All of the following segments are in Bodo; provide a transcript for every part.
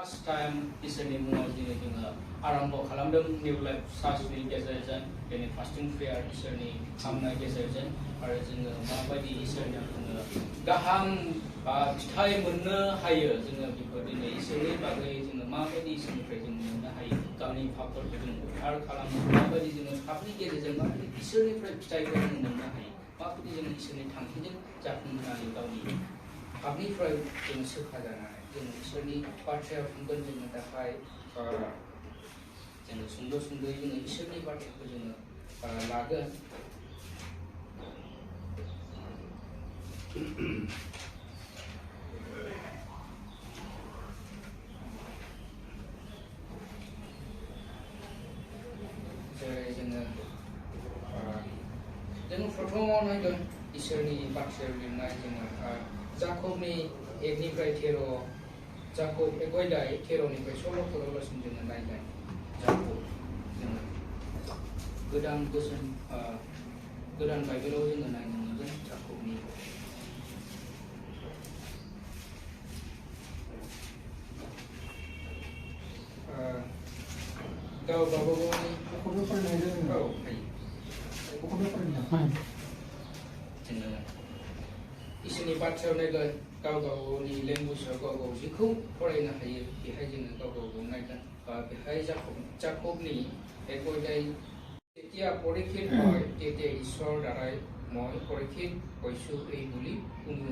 First time इसोरनि मुङाव जोङो आरम्भ खालामदों निउ लाइफ सार्चनि गेजेरजों दिनै फास्टिं प्रेयार इसोरनि खालामनाय गेजेरजों आरो जोङो माबायदि इसोरनियाव जोङो गाहाम फिथाइ मोननो हायो जोङो बेखौ दिनै इसोरनि बागै जोङो माबायदि इसोरनिफ्राय जों मोननो हायो गावनि पापफोरखौ जों उद्धार खालामो माबायदि जोङो पापनि गेजेरजों माबायदि इसोरनिफ्राय फिथाइखौ जों मोननो हायो माबायदि जों इसोरनि थांखिजों जाफुंहोनानै गावनि पापनिफ्राय जों सोखाजानानै जों इसोरनि बाथ्रायाव थांगोन जोंनो थाखाय जोङो सुंद'यै जोङो इसोरनि बाथ्राखौ जोङो लागोन जेरै जोङो प्रथमाव नायगोन इसोरनि बाथ्रायाव लिरनाय जोङो जाकबनि 1-13 जाकब 1:13निफ्राय 16 जोङो नायगोन जाकब जोङो गोदान बाइबेलाव जोङो नायनो मोनगोन जाकबनि गावबागावनि जोङो इसोरनि बाथ्रायाव नायगोन गावगावनि लेंगुवेजाव गावगाव जिखौ फरायनो हायो बेहाय जोङो गावगाव नायगोन बेहाय जाकबनि 1:13 যেতিয়া পৰীক্ষিত হয় তেতিয়া ঈশ্বৰ দ্বাৰাই মই পৰীক্ষিত হৈছোঁ এই বুলি কোনো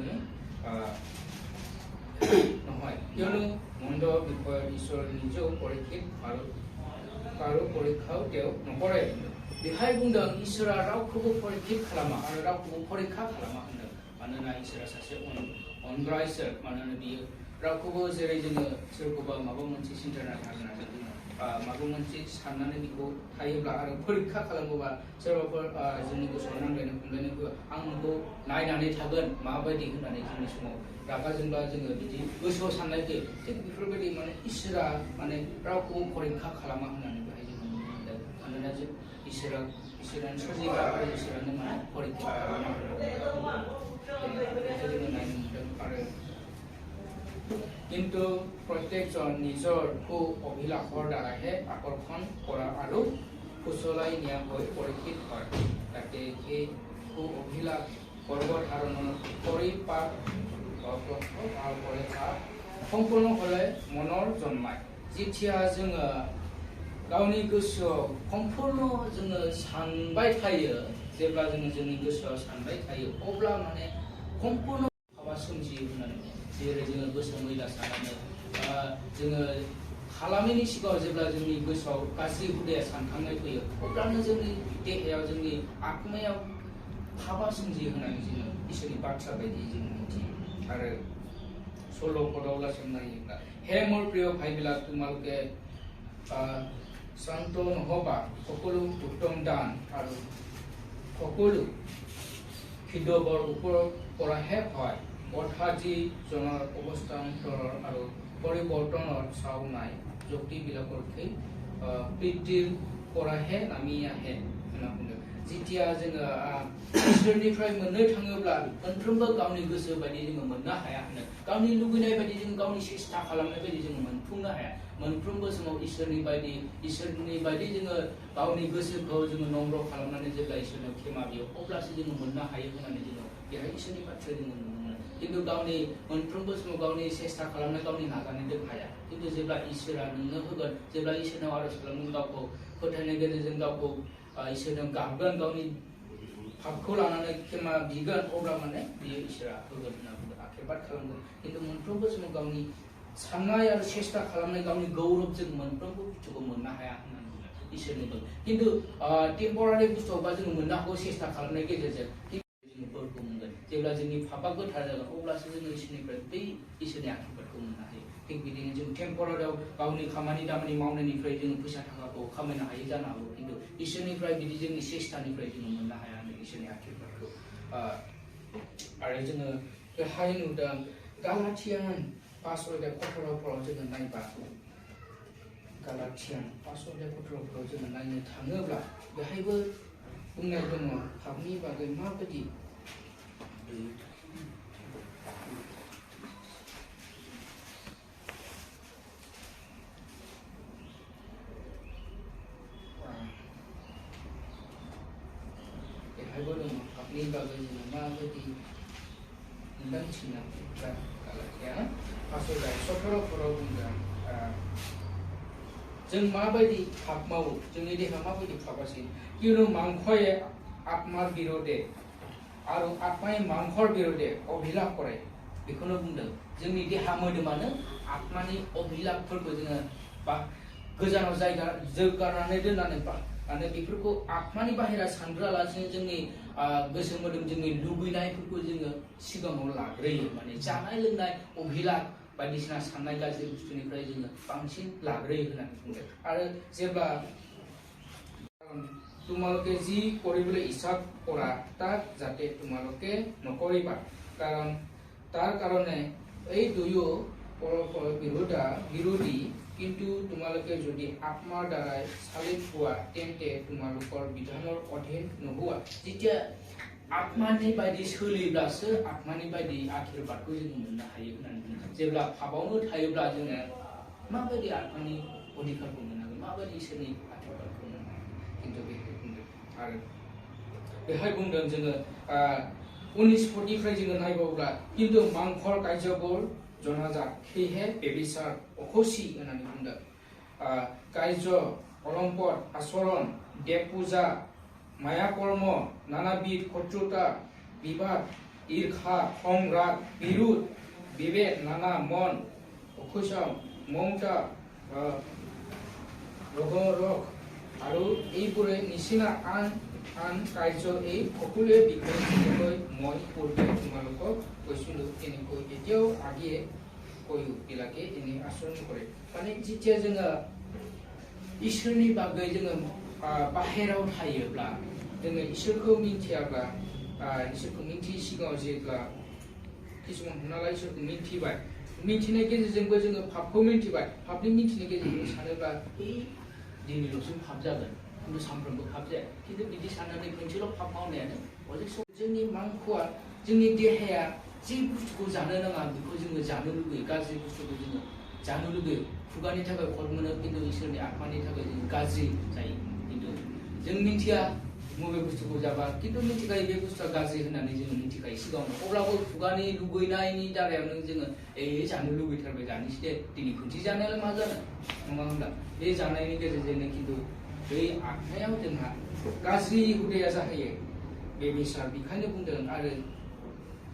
নহয় কিয়নো মন্দ বিষয়ত ঈশ্বৰ নিজেও পৰীক্ষিত আৰু পৰীক্ষাও তেওঁ নকৰে बेहाय बुंदों इसोरा रावखौबो परीक्षित खालामा आरो रावखौबो परीक्षा खालामा होनदों मानोना इसोरा सासे अनग्रा इसोर मानोना बियो रावखौबो जेरै जोङो सोरखौबा माबा मोनसे सिन्थाना थागोना जोङो माबा मोनसे साननानै बेखौ थायोब्ला आरो परीक्षा खालामोबा सोरबाफोर जोंनि गोसोआव नांलायनो खमलायनो आं नोंखौ नायनानै थागोन माबायदि होननानै जोंनि समाव रागा जोंब्ला जोङो बिदि गोसोआव साननाय फैयो थिग बेफोरबायदि माने इसोरा माने रावखौबो परीक्षा खालामा होननानै बेहाय जोङो नुनो मोनदों मानोना जों इसोरानो सोरजिग्रा आरो इसोरानो माने परीक्षा खालामा बेखौ जोङो नायनो मोनदों आरो কিন্তু প্ৰত্যেকজন নিজৰ অভিলাষৰ দ্বাৰাহে আকৰ্ষণ কৰা আৰু কুশলাই নিয়া হৈ পৰীক্ষিত হয় তাতে সেই অভিলাষ গৰ্ভধাৰণৰ কৰি পাপ সম্পূৰ্ণ হ'লে মনৰ জন্মায় যেতিয়া जोङो गावनि गोसोआव सम्पूर्ण जोङो सानबाय थायो जेब्ला जोङो जोंनि गोसोआव सानबाय थायो अब्ला माने सम्पूर्ण माबा सोमजियो होननानै जेरै जोङो गोसो मैला साननानै जोङो खालामैनि सिगाङाव जेब्ला जोंनि गोसोआव गाज्रि हुदाया सानखांनाय फैयो अब्लानो जोंनि देहायाव जोंनि आत्मायाव हाबा सोमजियो होननानै जोङो इसोरनि बाथ्रा बायदि जों मिथियो आरो 16 पदआव लासै नायोब्ला হে মোৰ প্ৰিয় ভাইবিলাক তোমালোকে শান্ত নহবা সকলো উত্তম দান আৰু সকলো হৃদয়ৰ ওপৰৰ পৰাহে হয় অৰ্থাৎ যি জনৰ অৱস্থান্তৰৰ আৰু পৰিৱৰ্তনৰ চাও নাই যুক্তিবিলাকৰ সেই বৃদ্ধিৰ পৰাহে নামি আহে होनना बुंदों যেতিয়া जोङो इसोरनिफ्राय मोननो थाङोब्ला मोनफ्रोमबो गावनि गोसो बायदि जोङो मोननो हाया होनो गावनि लुबैनाय बायदि जों गावनि सेस्था खालामनाय बायदि जोङो मोनफुंनो हाया मोनफ्रोमबो समाव इसोरनि बायदि जोङो गावनि गोसोखौ जोङो नम्र खालामनानै जेब्ला इसोरनाव क्षमा बियो अब्लासो जोङो मोननो हायो होननानै जोङो बेहाय इसोरनि बाथ्रा जोङो नुनो मोनो किन्तु गावनि मोनफ्रोमबो समाव गावनि सेस्था खालामनाय गावनि नाजानायजों हाया किन्तु जेब्ला इसोरा नोंनो होगोन जेब्ला इसोरनाव आरज खालामगोन गावखौ फोथायनायनि गेजेरजों गावखौ इसोरनाव गाबगोन गावनि पापखौ लानानै क्षमा बिगोन अब्ला माने बियो इसोरा होगोन होनना बुंदों आशीर्बाद खालामगोन किन्तु मोनफ्रोमबो समाव गावनि साननाय आरो सेस्था खालामनाय गावनि गौरबजों मोनफ्रोमबो बुस्थुखौ मोननो हाया होननानै बुंदों इसोरनि बोर किन्तु टेम्परारि बुस्थुबा जोङो मोननो हागौ सेस्था खालामनायनि गेजेरजों जोङो बोरखौ मोनगोन जेब्ला जोंनि पापा गोथार जागोन अब्लासो जोङो इसोरनिफ्राय बै इसोरनि आशीर्बादखौ मोननो हायो थिग बिदिनो जों टेम्परारियाव गावनि खामानि दामानि मावनायनिफ्राय जोङो फैसा थाखाखौ खामायनो हायो जानो हागौ किन्तु इसोरनिफ्राय बिदि जोंनि सेस्टानिफ्राय जोङो मोननो हाया इसोरनि आशीर्बादखौ आरो जोङो बेहाय नुदों गालाथियान 5:17 जोङो नायबा गालाथियान 5:17 जोङो नायनो थाङोब्ला बेहायबो बुंनाय दङ पापनि बागै माबायदि नि बागै जोङो माबायदि मोनदांथिना गालाखिया पासुराय 17 बुंदों जों माबायदि पाप मावो जोंनि देहा माबायदि पापासिन किनु मांखये आत्मार बिरोधे आरो आत्माय मांखर बिरोधे अभिलाप करे बेखौनो बुंदों जोंनि देहा मोदोमानो आत्मानि अभिलापफोरखौ जोङो बा गोजानाव जायगा जौगानानै दोननानै माने बेफोरखौ आत्मानि बाहेरा सानग्रालासिनो जोंनि गोसो मोदोम जोंनि लुबैनायफोरखौ जोङो सिगाङाव लाग्रोयो माने जानाय लोंनाय अभिलाप बायदिसिना साननाय गाज्रि बुस्थुनिफ्राय जोङो बांसिन लाग्रोयो होननानै बुंदों आरो जेब्ला তোমালোকে যি কৰিবলৈ ইচ্ছা কৰা তাক যাতে তোমালোকে নকৰিবা কাৰণ তাৰ কাৰণে এই দুয়ো পৰস্পৰ বিৰোধী কিন্তু তোমালোকে যদি আত্মাৰ দ্বাৰাই চালিত হোৱা তেন্তে তোমালোকৰ বিধানৰ অধীন নোহোৱা যেতিয়া आत्मानि बायदि सोलिब्लासो आत्मानि बायदि आशीर्वादखौ जों मोननो हायो होननानै जेब्ला पापावनो थायोब्ला जोङो माबायदि आत्मानि अधिकारखौ मोननांगोन माबायदि इसोरनि आशीर्वादखौ मोननांगोन किन्तु बेखौ बुंदों आरो बेहाय बुंदों जोङो 19 पदनिफ्राय जोङो नायबावोब्ला किन्तु मांखर कायजोबर जनाजात सेहे बेबिचार अखसि होननानै बुंदों कायज अलम्पद आचरण देव पूजा माया कर्म नानाबिध शत्रुता विवाद ईर्षा संराग विरोध विभेद नाना मन अखुसम ममता रगरग আৰু এইবোৰে নিচিনা আন আন কাৰ্য এই সকলোৱে বিষয়ে মই পূৰ্বে তোমালোকক কৈছিলো এনেকৈ এতিয়াও আগিয়ে কৈও বিলাকে এনে আচৰণ কৰে মানে যেতিয়া जोङो इसोरनि बागै जोङो बाहेराव थायोब्ला जोङो इसोरखौ मिन्थियाब्ला इसोरखौ मिन्थियै सिगाङाव जेब्ला किसुमान हमना ला इसोरखौ मिन्थिबाय मिन्थिनाय गेजेरजोंबो जोङो पापखौ मिन्थिबाय पापनि मिन्थिनाय गेजेरजों सानोब्ला दिनैल'सो पाप जागोन किन्तु सानफ्रोमबो पाप जाया किन्तु बिदि साननानै खनसेल' पाप मावनायानो अनेक जोंनि मांखआ जोंनि देहाया जे बुस्थुखौ जानो नाङा बेखौ जोङो जानो लुगैयो गाज्रि बुस्थुखौ जोङो जानो लुगैयो खुगानि थाखाय खद मोनो किन्तु इसोरनि आत्मानि थाखाय जों गाज्रि जायो किन्तु जों मिन्थिया मबे बुस्थुखौ जाबा किन्तु मिन्थिखायो बे बुस्थुआ गाज्रि होननानै जोङो मिन्थिखायो सिगाङावनो अब्लाबो खुगानि लुगैनायनि दारायावनो जोङो जानो लुगैथारबाय जानोसै दे दिनै खनसे जानायालाय मा जानो नङा होनब्ला बे जानायनि गेजेरजोंनो किन्तु बै आखायाव जोंहा गाज्रि हुदाया जाहैयो बे बिसार बेखायनो बुंदों आरो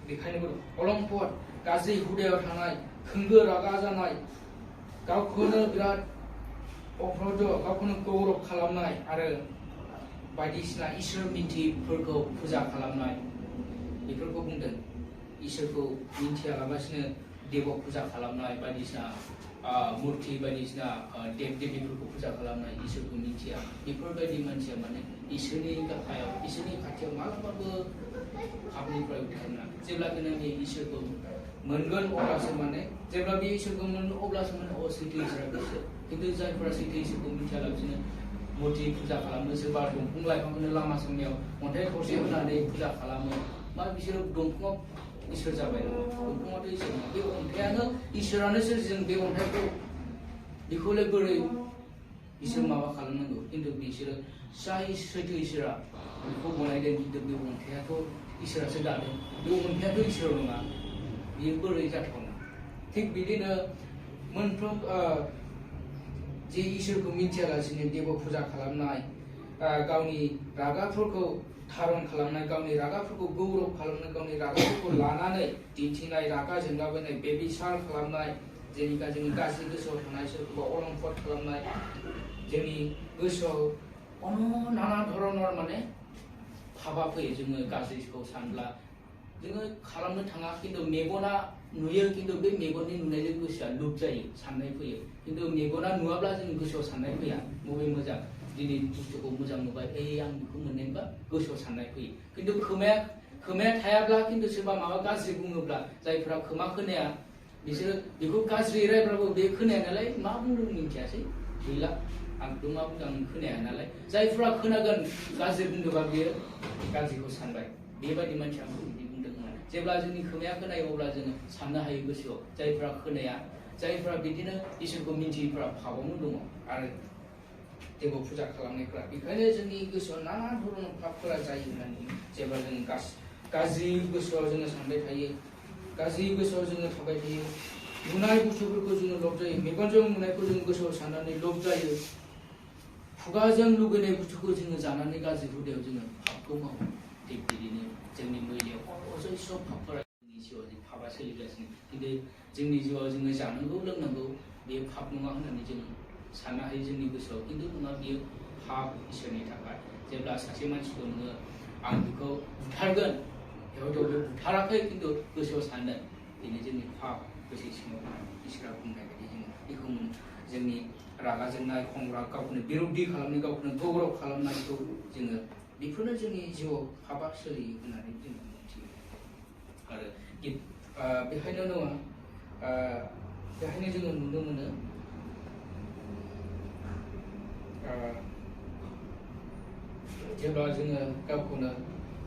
बेखायनो अलम्पद गाज्रि हुदायाव थानाय खोंगो रागा जानाय गावखौनो बिराद अप्रद गावखौनो गौरब खालामनाय आरो बायदिसिना इसोर मिन्थिफोरखौ फुजा खालामनाय बेफोरखौ बुंदों इसोरखौ मिन्थियालाबासिनो देव फुजा खालामनाय बायदिसिना मूर्ति बायदिसिना देव देवीफोरखौ फुजा खालामनाय इसोरखौ मिन्थिया बेफोरबायदि मानसिया माने इसोरनि गाहायाव इसोरनि खाथियाव मालाबाबो पापनिफ्राय उद्धारना जेब्ला जोङो इसोरखौ मोनगोन अब्लासो माने जेब्ला बे इसोरखौ मोनगोन अब्लासो माने सैथो इसोरा गोसो किन्तु जायफोरा सैथो इसोरखौ मिन्थियालासिनो मूर्ति फुजा खालामो सोरबा दंफां लाइफांखौनो लामा सामायाव अन्थाइ थरसे होनानै फुजा खालामो मा बिसोरो दंफाङाव इसोर जाबाय दंफाङाथ' इसोर नङा बे अन्थाइयानो इसोरानो सोरजिदों बे अन्थाइखौ बेखौलाय बोरै इसोर माबा खालामनांगौ किन्तु बिसोरो जाय सैथो इसोरा बेखौ बनायदों किन्तु बे अन्थाइयाथ' इसोरासो दादों बे अन्थाइयाथ' इसोर नङा बेयो बोरै जाथावना थिग बिदिनो मोनफ्रोम जे इसोरखौ मिन्थियालासिनो देव फुजा खालामनाय गावनि रागाफोरखौ धारन खालामनाय गावनि रागाफोरखौ गौरब खालामनाय गावनि रागाफोरखौ लानानै दिन्थिनाय रागा जोंलाबायनाय बेबिचार खालामनाय जेनेबा जोंनि गाज्रि गोसोआव थानाय सोरखौबा अलम्पद खालामनाय जोंनि गोसोआव नाना धरनर माने भाबा फैयो जोङो गाज्रिखौ सानब्ला जोङो खालामनो थाङा किन्तु मेगना नुयो किन्तु बे मेगननि नुनायजों गोसोआ लुप जायो साननाय फैयो किन्तु मेगना नुवाब्ला जों गोसोआव साननाय फैया बबे मोजां दिनै बुस्थुखौ मोजां नुबाय आं बेखौ मोननायबा गोसोआव साननाय फैयो किन्तु खोमाया थायाब्ला किन्तु सोरबा माबा गाज्रि बुङोब्ला जायफोरा खोमा खोनाया बिसोरो बेखौ गाज्रि रायब्लाबो बे खोनाया नालाय मा बुंदों मिन्थियासै गैला आंथ' मा बुंदों आं खोनाया नालाय जायफोरा खोनागोन गाज्रि बुंदोंबा बियो गाज्रिखौ सानबाय बेबायदि मानसिया बिदि बुंदों होननानै जेब्ला जोंनि खोमाया खोनायो अब्ला जोङो साननो हायो गोसोआव जायफोरा खोनाया जायफोरा बिदिनो इसोरखौ मिन्थियैफोरा पापावनो दङ आरो देव फुजा खालामनायफ्रा बेखायनो जोंनि गोसोआव नाना धरन पापफोरा जायो होननानै जेब्ला जों गाज्रि गोसोआव जोङो सानबाय थायो गाज्रि गोसोआव जोङो थाबाय थायो नुनाय बुस्थुफोरखौ जोङो लब जायो मेगनजों नुनायखौ जों गोसोआव साननानै लब जायो खुगाजों लुगैनाय बुस्थुखौ जोङो जानानै गाज्रि हुदायाव जोङो पापखौ मावो थिग बिदिनो जोंनि मैलायाव अजस्र पापफोरा जोंनि जिउआव जों पापा सोलिगासिनो खिन्थु जोंनि जिउआव जोङो जानांगौ लोंनांगौ बेयो पाप नङा होननानै जों साननो हायो जोंनि गोसोआव खिन्थु नङा बेयो पाप इसोरनि थाखाय जेब्ला सासे मानसिखौ नोङो आं बेखौ बुथारगोन हयथ' बे बुथाराखै खिन्थु गोसोआव सानदों बेनो जोंनि पाप गोसो सिङाव इसोरा बुंनाय बायदि जोङो बेखौ जोंनि रागा जोंनाय खंग्रा गावखौनो बिरुद्धि खालामनाय गावखौनो गौरब खालामनायखौ जोङो बेफोरनो जोंनि जिउआव पापा सोलियो होननानै जोङो मिथियो आरो बेखायनो नङा बेखायनो जोङो नुनो मोनो जेब्ला जोङो गावखौनो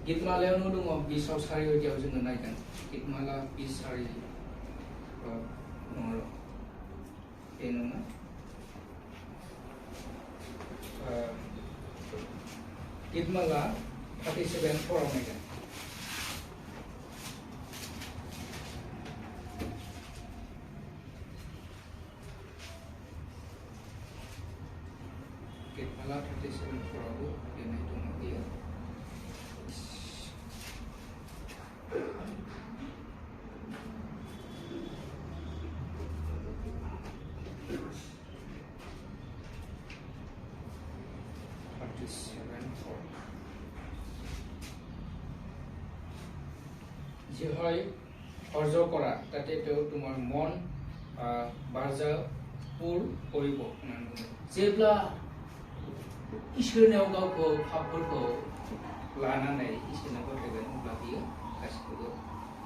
गितमालायावनो दङ बिसाव सारियाव जोङो नायगोन गितमाला बिस सारि नङा बे नङा गितमाला 37 4 नायगोन गितमाला 37 4 लिरनाय दङ बेयो जिहय अर्ज करा ताते तुम्हार मन बारजापुर करिब होननानै बुङो जेब्ला इसोरनाव गावखौ पापफोरखौ लानानै इसोरनाव गथायगोन अब्ला बियो गासिखौबो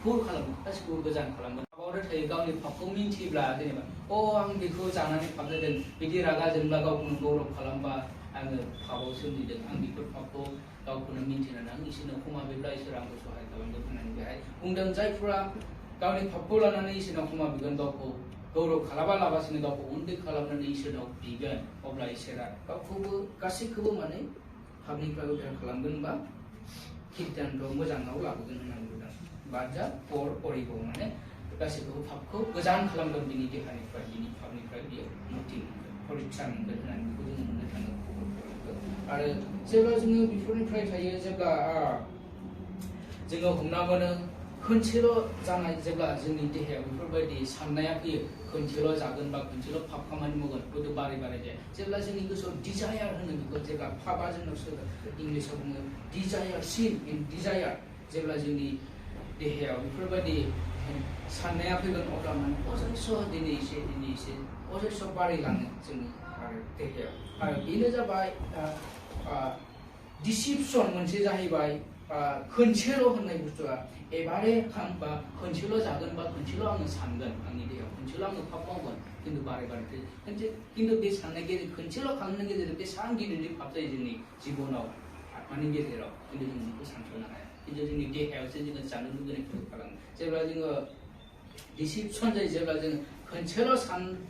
पुर खालामगोन गासिखौबो गोजान खालामगोन पापावनो थायो गावनि पापखौ मिन्थिब्ला जेनेबा आं बेखौ जानानै पाप जादों बिदि रागा जोंब्ला गावखौनो गौरब खालामबा आङो पापाव सोमजिदों आं बेफोर पापखौ गावखौनो मिन्थिनानै आं इसोरनो क्षमा बिब्ला इसोर आंखौ सहाय खालामगोन होननानै बेहाय बुंदों जायफोरा गावनि पापखौ लानानै इसोरनाव क्षमा बिगोन गावखौ गौरब खालामालाबासिनो गावखौ उन्दै खालामनानै इसोरनाव बिगोन अब्ला इसोरा गावखौबो गासैखौबो माने पापनिफ्राय उद्धार खालामगोन बा सिद्धान्त मोजाङाव लाबोगोन होननानै बुंदों बारजा पर परिब माने गासैखौबो पापखौ गोजान खालामगोन बिनि देहानिफ्राय बिनि पापनिफ्राय बियो मुक्ति परित्राण मोनगोन होननानै बेखौ जोङो मोननो थाङो आरो जेब्ला जोङो बेफोरनिफ्राय थायो जेब्ला जोङो हमना मोनो खनसेल' जानाय जेब्ला जोंनि देहायाव बेफोरबायदि साननाया फैयो खनसेल' जागोन बा खनसेल' पाप खामानि मावगोन बेखौ बारे बारे जाया जेब्ला जोंनि गोसोआव डिजायार होनो बेखौ जेब्ला पापा जोंनाव इंलिसाव बुङो डिजायार सिन इन डिजायार जेब्ला जोंनि देहायाव बेफोरबायदि साननाया फैगोन अब्ला माने अजस्र दिनै एसे अजस्र बारायलाङो जोंनि आरो देहायाव आरो बेनो जाबाय डिसिपसन मोनसे जाहैबाय खनसेल' होननाय बुस्थुआ एबारे खाम बा खनसेल' जागोन बा खनसेल' आङो सानगोन आंनि देहायाव खनसेल' आङो पाप मावगोन खिन्थु बारे बारे खिन्थु बे साननाय गेजेर खनसेल' खालामनायनि गेजेरजों बेसेबां गिदिर पाप जायो जोंनि जिबनाव आत्मानि गेजेराव खिन्थु जों बेखौ सानस'नो हाया खिन्थु जोंनि देहायावसो जोङो जानो लुबैनायखौ खालामो जेब्ला जोङो डिसिपसन जायो जेब्ला जोङो खनसेल'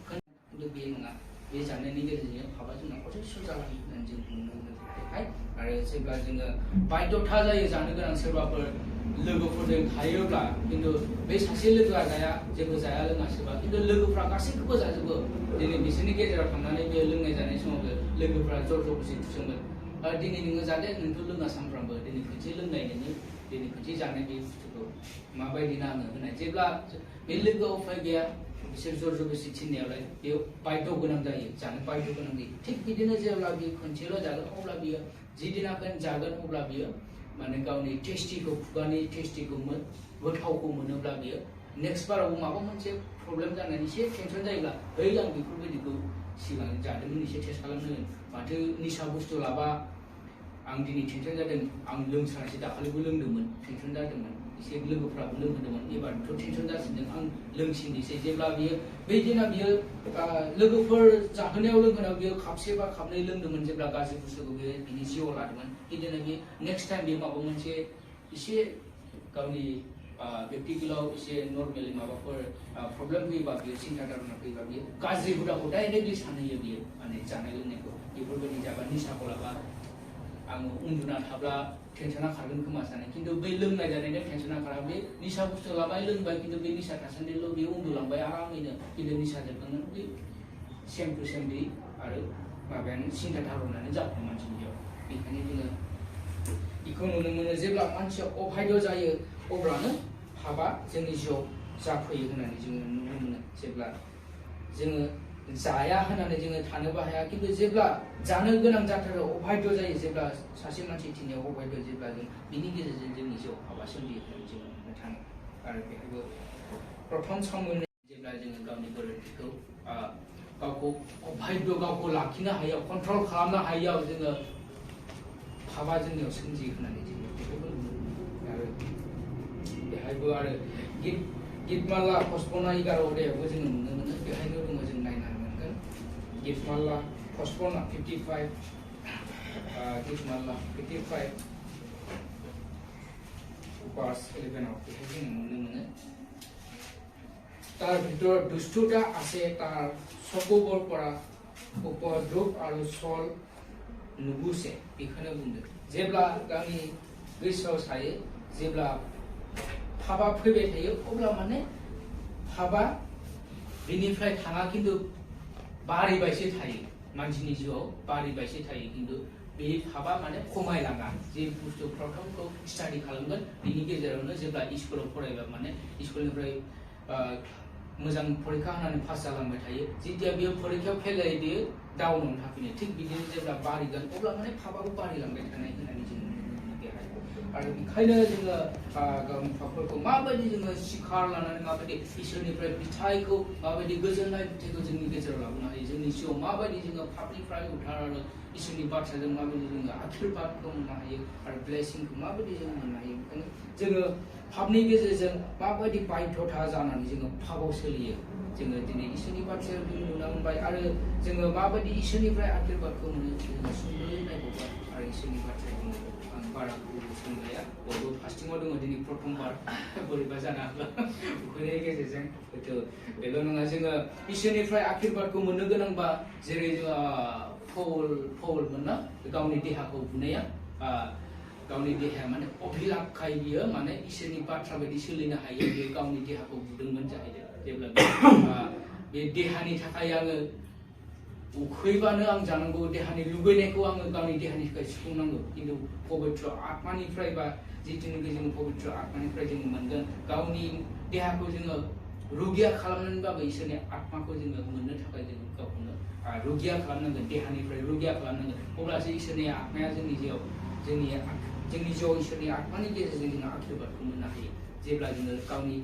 खिन्थु बे नङा बे जानायनि गेजेरजों पापा जोंना अजस्र जालाङो होननानै जों नुनो मोनो आरो जेब्ला जोङो बाध्यता जायो जानो गोनां सोरबाफोर लोगोफोरजों थायोब्ला खिन्थु बे सासे लोगोआ जेबो जाया लोङा सोरबा खिन्थु लोगोफ्रा गासैखौबो जाजोबो दिनै बिसोरनि गेजेराव थांनानै बे लोंनाय जानाय समावबो लोगोफ्रा जर जबरदस्ति थुसोमगोन दिनै नोङो जादे नोंथ' लोङा सानफ्रामबो दिनै खनसे लोंनाय नोङो दिनै खनसे जानाय बे बुस्थुखौ माबायदि नाङो होनाय जेब्ला बे लोगोआव उफाय गैया बिसोर जर जबरदस्ति थिननायावलाय बेयाव बाध्य गोनां जायो जानो बाध्य गोनां जायो थिग बिदिनो जेब्ला बियो खनसेल' जागोन अब्ला बियो जि दिनाखौ जागोन अब्ला बियो माने गावनि टेस्टिखौ खुगानि टेस्टिखौ गोथावखौ मोनोब्ला बियो नेक्स्ट बारावबो माबा मोनसे प्रब्लेम जानायनि एसे टेनसन जायोब्ला आं बेफोरबायदिखौ सिगां जादोंमोन एसे टेस्ट खालामनो माथो निसा बुस्थु लाबा आं दिनै टेनसन जादों आं लोंसानोसै दाखालिबो लोंदोंमोन टेनसन जादोंमोन एसे लोगोफ्राबो लोंहोदोंमोन एबारथ' टेनसन जासिनदों आं लोंसिननोसै जेब्ला बियो बै दिना बियो लोगोफोर जाहोनायाव लोंहोनायाव बियो खापसे बा खापनै लोंदोंमोन जेब्ला गाज्रि बुस्थुखौ बियो बिनि जिउआव लादोंमोन बिदिनो बियो नेक्स्ट टाइम बियो माबा मोनसे एसे गावनि प्रेक्टिकलाव एसे नर्मेलि माबाफोर प्रब्लेम फैयोबा बियो सिन्था धारना फैयोबा बियो गाज्रि हुदाखौ डाइरेक्टलि सानहैयो बियो माने जानाय लोंनायखौ बेफोरबायदि जाबा निसाखौ लाबा आं उन्दुना थाब्ला टेनसना खारगोन खोमा सानो खिन्थु बै लोंनाय जानायनि टेनसना खारा बे निसा बुस्थु लाबाय लोंबाय खिन्थु बे निसा थासान्दिल' बेयो उन्दुलांबाय आरामैनो खिन्थु निसा जोबखांनानै बे सेम टु सेम बे आरो माबायानो सिन्था धारनायानो जाबाय मानसिनियाव बेखायनो जोङो बेखौ नुनो मोनो जेब्ला मानसिया अभायद्य जायो अब्लानो पापा जोंनि जिउआव जाफैयो होननानै जोङो नुनो मोनो जेब्ला जोङो जाया होननानै जोङो थानोबो हाया खिन्थु जेब्ला जानो गोनां जाथारो अभायद्य जायो जेब्ला सासे मानसि थैनायाव अभायद्य जेब्ला जों बिनि गेजेरजों जोंनि जिउआव पापा सोमजियो होननानै जोङो नुनो थाङो आरो बेहायबो प्रथम सामुएल जेब्ला जोङो गावनि गोरोन्थिखौ गावखौ अभायद्य गावखौ लाखिनो हायियाव कन्ट्रल खालामनो हायियाव जोङो पापा जोंनियाव सोमजियो होननानै जोङो बेखौबो नुनो मोनो आरो बेहायबो आरो गितमाला पस्पना 11 अध्यायावबो जोङो नुनो मोनो बेहायनो दङ जों नायनो मोनगोन गितमाला पस्पना 55 गितमाला 55 verse 11 आव बेहाय जोङो नुनो मोनो तार ভিতৰত দুষ্টতা আছে तार সকবৰ পৰা উপদ্ৰৱ আৰু ছল नुबुसे बेखौनो बुंदों जेब्ला गावनि गोसोआव सायो जेब्ला पापा फैबाय थायो अब्ला माने पापा बिनिफ्राय थाङा खिन्थु बारिबायसो थायो मानसिनि जिउआव बारिबायसो थायो खिन्थु बे पापा माने खमायलाङा जे बुस्थु प्रथमखौ स्टाडि खालामगोन बिनि गेजेरावनो जेब्ला स्कुलाव फरायबा माने स्कुलनिफ्राय मोजां परीक्षा होनानै पास जालांबाय थायो जेतिया बियो परीक्षायाव फेल जायो बियो डाउनाव थाफिनो थिग बिदिनो जेब्ला बारिगोन अब्ला माने पापाबो बारिलांबाय थानाय होननानै जों नुनो मोनो बेहाय आरो बेखायनो जोङो गावनि पापफोरखौ माबायदि जोङो सिखार लानानै माबायदि इसोरनिफ्राय बिथाइखौ माबायदि गोजोननाय बिथाइखौ जोंनि गेजेराव लाबोनो हायो जोंनि जिउआव माबायदि जोङो पापनिफ्राय उद्धार आरो इसोरनि बाथ्राजों माबायदि जोङो आशीर्बादखौ मोननो हायो आरो ब्लेसिंखौ माबायदि जों मोननो हायो बेखायनो जोङो पापनि गेजेरजों माबायदि बाध्यता जानानै जोङो पापाव सोलियो जोङो दिनै इसोरनि बाथ्रायाव जों नुनो मोनबाय आरो जोङो माबायदि इसोरनिफ्राय आशीर्बादखौ मोनो जोङो सुंद'यै नायबावबाय आरो इसोरनि बाथ्राया जोङो आं बारा सोंलाया बयबो फास्टिङाव दङ दिनै प्रथमबार बोरैबा जानो हागौ बेफोरनि गेजेरजों हयथ' बेल' नङा जोङो इसोरनिफ्राय आशीर्बादखौ मोननो गोनांबा जेरै पौलमोन ना गावनि देहाखौ बुनाया गावनि देहाया माने अभिलाखाय बियो माने इसोरनि बाथ्रा बायदि सोलिनो हायो बियो गावनि देहाखौ बुदोंमोन जाहैदों जेब्ला बे देहानि थाखाय आङो उखैबानो आं जानांगौ देहानि लुबैनायखौ आङो गावनि देहानि थाखाय सुफुंनांगौ खिन्थु पबित्र आत्मानिफ्राय बा जिथुनिखि जोङो पबित्र आत्मानिफ्राय जोङो मोनगोन गावनि देहाखौ जोङो रुगिया खालामनानैबाबो इसोरनि आत्माखौ जोङो मोननो थाखाय जोङो गावखौनो रुगिया खालामनांगोन देहानिफ्राय रुगिया खालामनांगोन अब्लासो इसोरनि आत्माया जोंनि जिउआव जोंनि जिउआव इसोरनि आत्मानि गेजेरजों जोङो आशीर्बादखौ मोननो हायो जेब्ला जोङो गावनि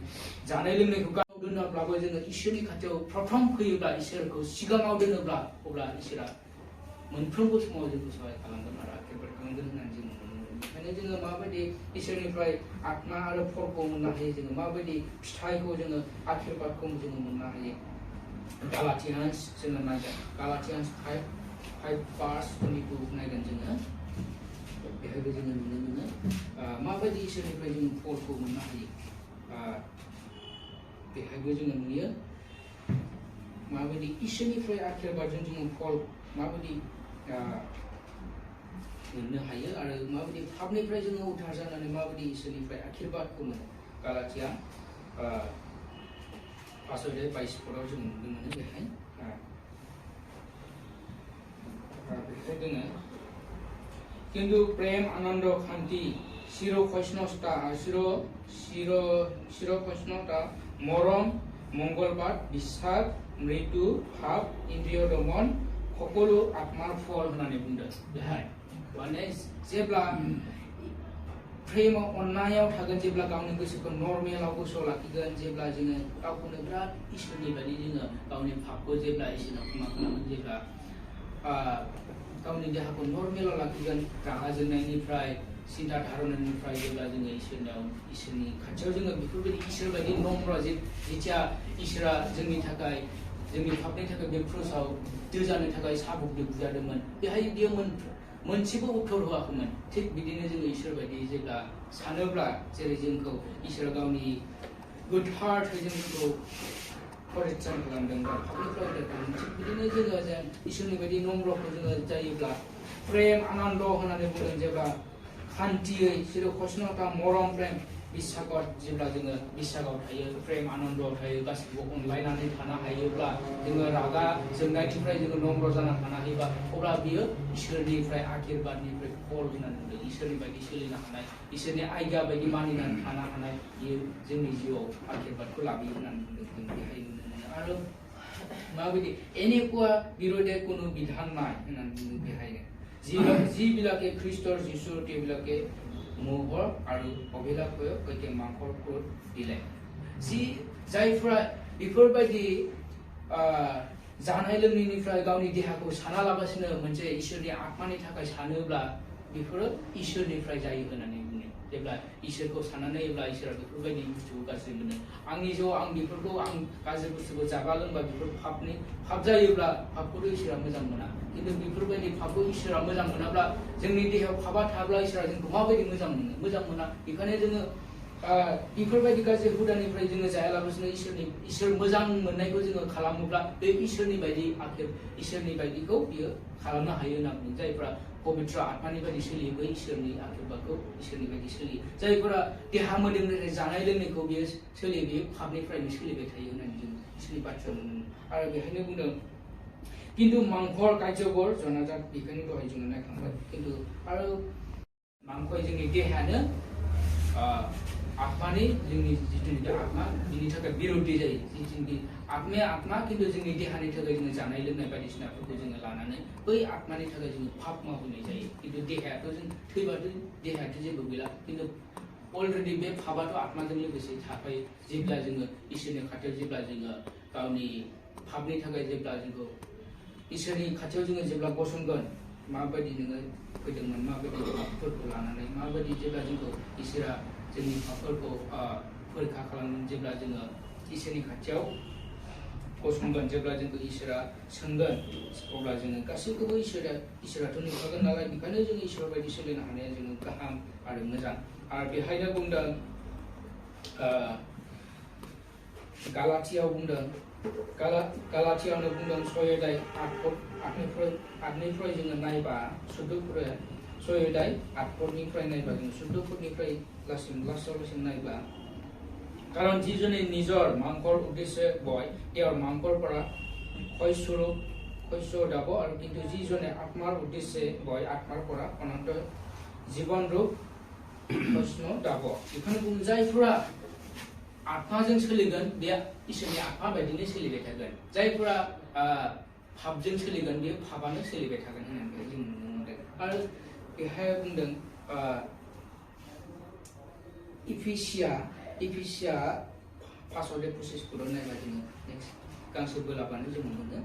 जानाय लोंनायखौ गाव दोनाब्लाबो जोङो इसोरनि खाथियाव प्रथम फैयोब्ला इसोरखौ सिगाङाव दोनोब्ला अब्ला इसोरा मोनफ्रोमबो समाव जोंखौ सहाय खालामगोन आरो आशीर्बाद खालामगोन होननानै जों नुनो मोनो बेखायनो जोङो माबायदि इसोरनिफ्राय आत्मा आरो फलखौ मोननो हायो जोङो माबायदि फिथाइखौ जोङो आशीर्बादखौ जोङो मोननो हायो गालाटियान्स जोङो नायगोन गालाटियान्स 5:22 नायगोन जोङो बेहायबो जोङो नुनो मोनो माबायदि इसोरनिफ्राय जों फलखौ मोननो हायो बेहायबो जोङो नुयो माबायदि इसोरनिफ्राय आशीर्बादजों जोङो फल माबायदि मोननो हायो आरो माबायदि पापनिफ्राय जोङो उद्धार जानानै माबायदि इसोरनिफ्राय आशीर्बादखौ मोनो गालाटिया 5:22 जों नुनो मोनो बेहाय जोङो কিন্তু প্রেম আনন্দ শান্তি চিরকৈষ্ণতা মৰম মংগলবাদ বিশ্বাস মৃত্যু ভাৱ ইন্দ্ৰিয় দমন সকলো আত্মাৰ ফল होननानै बुंदों बेहाय माने जेब्ला प्रेमाव अननायाव थागोन जेब्ला गावनि गोसोखौ नर्मेलाव गोसोआव लाखिगोन जेब्ला जोङो गावखौनो बिराद इसोरनि बायदि जोङो गावनि पापखौ जेब्ला इसोरनाव क्षमा खालामगोन जेब्ला गावनि देहाखौ नर्मेलाव लाखिगोन रागा जोंनायनिफ्राय सिन्था धारनानिफ्राय जेब्ला जोङो इसोरनि खाथियाव जोङो बेफोरबायदि इसोर बायदि नम्र जेथिया इसोरा जोंनि थाखाय जोंनि पापनि थाखाय बे क्रुसाव दोजानो थाखाय साबुकजों बुजादोंमोन बेहाय बियो मोनसेबो उत्तर होआखैमोन थिग बिदिनो जोङो इसोर बायदि जेब्ला सानोब्ला जेरै जोंखौ इसोरा गावनि गोथार थैजों जोंखौ परित्रान खालामदों बा पापनिफ्राय उद्धार खालामदों थिग बिदिनो जोङो जेन इसोरनि बायदि नम्रखौ जोङो जायोब्ला प्रेम आनन्द होननानै बुंदों जेब्ला खान्थियै जेरै खस्नता मरम प्रेम बिसागत जेब्ला जोङो बिसागाव थायो प्रेम आनन्दआव थायो गासिबो अनलायनानै थानो हायोब्ला जोङो रागा जोंनायनिफ्राय जोङो नम्र जाना थानो हायोबा अब्ला बियो इसोरनिफ्राय आशीर्बादनिफ्राय फल होननानै बुंदों इसोरनि बायदि सोलिनो हानाय इसोरनि आज्ञा बायदि मानिनानै थानो हानाय बियो जोंनि जिउआव आशीर्बादखौ लाबोयो होननानै बुंदों जों बेहाय नुनो मोनो आरो माबायदि এনেকুৱা বিৰোধে কোনো বিধান নাই होननानै बुंदों बेहायनो যিবিলাকে খ্ৰীষ্টৰ যীশুৰ তেওঁবিলাকে मोहर और अभिलाषो सैते मांखरखौ दिले जायफ्रा बेफोरबायदि जानाय लोंनायनिफ्राय गावनि देहाखौ साना लाबासिनो मोनसे इसोरनि आत्मानि थाखाय सानोब्ला बेफोरो इसोरनिफ्राय जायो होननानै बुङो जेब्ला इसोरखौ साननानै नायोब्ला इसोरा बेफोरबायदि बुस्थुखौ गाज्रि मोनो आंनि जिउआव आं बेफोरखौ आं गाज्रि बुस्थुखौ जाबा लोंबा बेफोर पाप जायोब्ला पापखौथ' इसोरा मोजां मोना किन्तु बेफोरबायदि पापखौ इसोरा मोजां मोनाब्ला जोंनि देहायाव पापा थाब्ला इसोरा जोंखौ माबायदि मोजां मोना बेखायनो जोङो बेफोरबायदि गाज्रि हुदानिफ्राय जोङो जायालाबासिनो इसोर मोजां मोननायखौ जोङो खालामोब्ला बे इसोरनि बायदि इसोरनि बायदिखौ बियो खालामनो हायो होनना बुङो जायफ्रा पवित्र आत्मानि बायदि सोलियो बै इसोरनि आशीर्बादखौ इसोरनि बायदि सोलियो जायफोरा देहा मोदोमनिफ्राय जानाय लोंनायखौ बियो सोलियो बियो पापनिफ्रायनो सोलिबाय थायो होननानै जों इसोरनि बाथ्रा नुनो मोनो आरो बेहायनो बुंदों किन्तु मांखर कायजगर जनाजात बेखायनो दहाय जोङो नायखांबाय किन्तु आरो मांखय जोंनि देहायानो आत्मानि जोंनि जिथुनिखि आत्मा बिनि थाखाय बिरोधि जायो जिथुनिखि आत्माया आत्मा किन्तु जोंनि देहानि थाखाय जोङो जानाय लोंनाय बायदिसिनाफोरखौ जोङो लानानै बै आत्मानि थाखाय जोङो पाप मावहोनाय जायो किन्तु देहायाथ' जों थैबाथ' देहायाथ' जेबो गैला किन्तु अलरेडि बे पापाथ' आत्माजों लोगोसे थाफायो जेब्ला जोङो इसोरनि खाथियाव जेब्ला जोङो गावनि पापनि थाखाय जेब्ला जोंखौ इसोरनि खाथियाव जोङो जेब्ला गसंगोन माबायदि नोङो फैदोंमोन माबायदि पापफोरखौ लानानै माबायदि जेब्ला जोंखौ इसोरा जोंनि पापफोरखौ परीक्षा खालामगोन जेब्ला जोङो इसोरनि खाथियाव गसंगोन जेब्ला जोंखौ इसोरा सोंगोन अब्ला जोङो गासैखौबो इसोराथ' नुखागोन नालाय बेखायनो जों इसोर बायदि सोलिनो हानाया जोङो गाहाम आरो मोजां आरो बेहायनो बुंदों गालाथियाव बुंदों गालाथियावनो बुंदों 6:8निफ्राय जोङो नायबा 6:8निफ्राय नायबा जों 14निफ्राय लासै नायबा कारण যিজনে নিজৰ মাংসৰ উদ্দেশ্যে বয় তেওঁৰ মাংসৰ পৰা শস্য ওলাব আৰু কিন্তু যিজনে আত্মাৰ উদ্দেশ্যে বয় আত্মাৰ পৰা অনন্ত জীৱন ৰূপ শস্য ওলাব এখানে बुङो जायफोरा आत्माजों सोलिगोन बे इसोरनि आत्मा बायदिनो सोलिबाय थागोन जायफोरा पापजों सोलिगोन बे पापानो सोलिबाय थागोन होननानै जों नुनो मोनदों आरो बेहाय बुंदों इफिसिया 5:25 नायबा जोङो गांसे बोलाबानो जों मोनो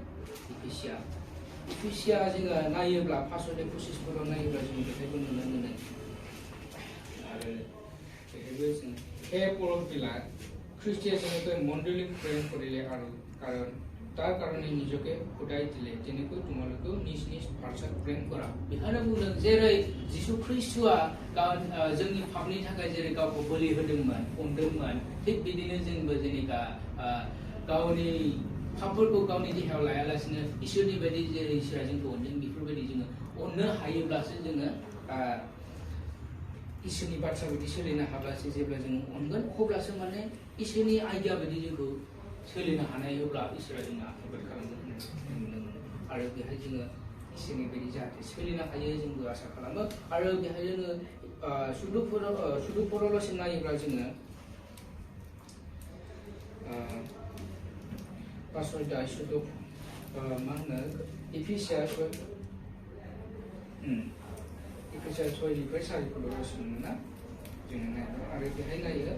इफिसिया जोङो नायोब्ला 5:25 नायोब्ला जों बेहायबो नुनो मोनो आरो बेहायबो जों হে পরমপিতা খ্রিস্টীয় যেনেকৈ মণ্ডলীক প্ৰেম কৰিলে আৰু তাৰ কাৰণে নিজকে খুদাই দিলে তেনেকৈ তোমালোকেও নিজ ভাষাত প্ৰেম কৰা बेखायनो बुंदों जेरै যিশু ख्रिस्टआ जोंनि पापनि थाखाय जेरै गावखौ बलि होदोंमोन अनदोंमोन थिग बिदिनो जोंबो जेनेबा गावनि पापफोरखौ गावनि देहायाव लायालासिनो इसोरनि बायदि जेरै इसोरा जोंखौ अनदों बेफोरबायदि जोङो अननो हायोब्लासो जोङो इसोरनि बाथ्रा बायदि सोलिनो हाब्लासो जेब्ला जों अनगोन अब्लासो माने इसोरनि आज्ञा बायदि जोंखौ सोलिनो हानाय अब्ला इसोरा जोंना आशीर्बाद खालामगोन होननानै नुनो मोनो आरो बेहाय जोङो इसोरनि बायदि जाहाथे सोलिनो हायो जोंबो आसा खालामो आरो बेहाय जोङो सुदु परलसिम नायोब्ला जोङो पासयदा सुदु मा होनो इफिसिया 6:4निफ्राय 4:15 ना जोङो नायो आरो बेहाय नायो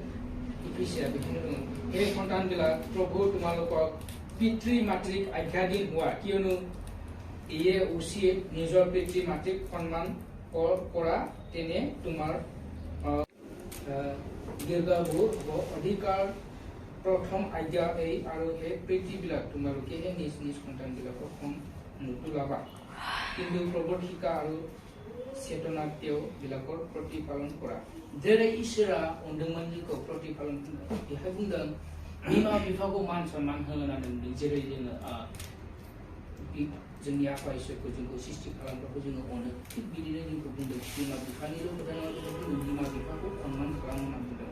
इफिसिया बेखौनो दङ हे সন্তানবিলা প্ৰভু তোমালোকক পিতৃ মাতৃক আজ্ঞাধীন হোৱা কিয়নো ইয়ে উচিত নিজৰ পিতৃ মাতৃক সন্মান কৰা তেনে তোমাৰ দীৰ্ঘায়ু অধিকাৰ প্ৰথম আজ্ঞা এই আৰু হে পিতৃবিলাক তোমালোকেহে নিজ সন্তানবিলাকক খং নোতোলাবা কিন্তু প্ৰভুৰ শিক্ষা আৰু চেতনাতেও বিলাকৰ প্ৰতিপালন কৰা जेरै इसोरा अनदोंमोन जोंखौ प्रतिपालन बेहाय बुंदों बिमा बिफाखौ मान सनमान होनानै बुंदों जेरै जोङो जोंनि आफा इसोरखौ जोंखौ सृष्टि खालामग्राखौ जोङो अनो थिग बिदिनो जोंखौ बुंदों बिमा बिफानिल' खोथा नङा जोङो बिमा बिफाखौ सनमान खालाम होनना बुंदों